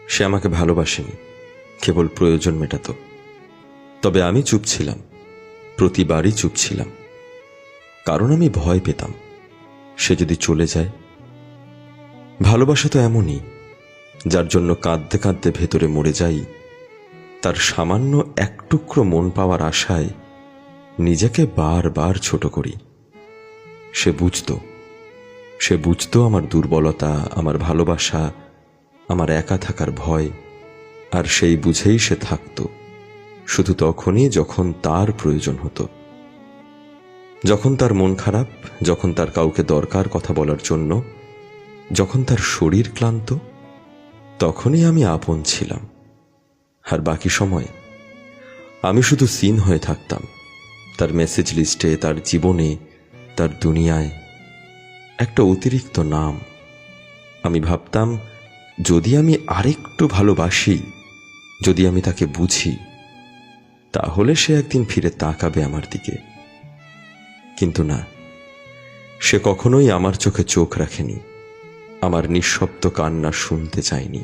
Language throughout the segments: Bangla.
সে আমাকে ভালোবাসেনি, কেবল প্রয়োজন মেটাতো। তবে আমি চুপ ছিলাম, প্রতিবারই চুপ ছিলাম, কারণ আমি ভয় পেতাম সে যদি চলে যায়। ভালোবাসা তো এমনই, যার জন্য কাঁদতে কাঁদতে ভেতরে মরে যাই, তার সামান্য এক টুকরো মন পাওয়ার আশায় নিজেকে বারবার ছোট করি। সে বুঝতো আমার দুর্বলতা, আমার ভালোবাসা, আমার একা থাকার ভয়, আর সেই বুঝেই সে থাকতো, শুধু তখনই যখন তার প্রয়োজন হতো। যখন তার মন খারাপ, যখন তার কাউকে দরকার কথা বলার জন্য, যখন তার শরীর ক্লান্ত, তখনই আমি আপন ছিলাম। আর বাকি সময় আমি শুধু সিন হয়ে থাকতাম, তার মেসেজ লিস্টে, তার জীবনে, তার দুনিয়ায় একটা অতিরিক্ত নাম। আমি ভাবতাম, যদি আমি আরেকটু ভালোবাসি, যদি আমি তাকে বুঝি, তাহলে সে একদিন ফিরে তাকাবে আমার দিকে। কিন্তু না, সে কখনোই আমার চোখে চোখ রাখেনি, আমার নিঃশব্দ কান্না শুনতে চায়নি।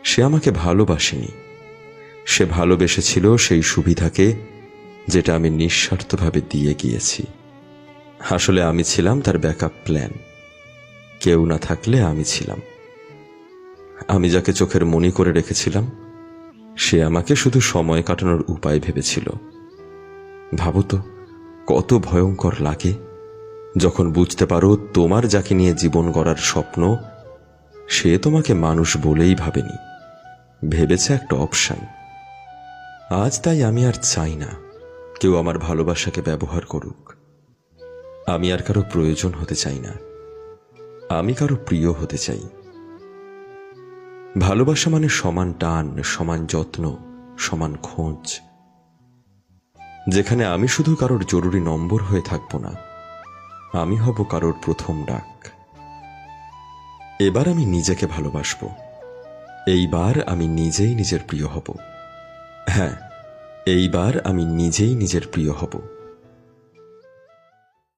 সে আমাকে ভালোবাসেনি, সে ভালোবেসেছিল সেই সুবিধাকে যেটা আমি নিঃস্বার্থভাবে দিয়ে গিয়েছি। আসলে আমি ছিলাম তার ব্যাকআপ প্ল্যান, কেউ না থাকলে আমি ছিলাম। আমি যাকে চোখের মনি করে রেখেছিলাম, সে আমাকে শুধু সময় কাটানোর উপায় ভেবেছিল। ভাবো তো, কত ভয়ঙ্কর লাগে যখন বুঝতে পারো তোমার যাকে নিয়ে জীবন গড়ার স্বপ্ন, সে তোমাকে মানুষ বলেই ভাবেনি, ভেবেছে একটা অপশন। আজ তাই আমি আর চাই না কেউ আমার ভালোবাসাকে ব্যবহার করুক। আমি আর কারো প্রয়োজন হতে চাই না, আমি কারো প্রিয় হতে চাই। ভালোবাসা মানে সমান টান, সমান যত্ন, সমান খোঁজ, যেখানে আমি শুধু কারোর জরুরি নম্বর হয়ে থাকবো না, আমি হব কারোর প্রথম ডাক। এবার আমি নিজেকে ভালোবাসবো, এইবার আমি নিজেই নিজের প্রিয় হব। হ্যাঁ, এইবার আমি নিজেই নিজের প্রিয় হব।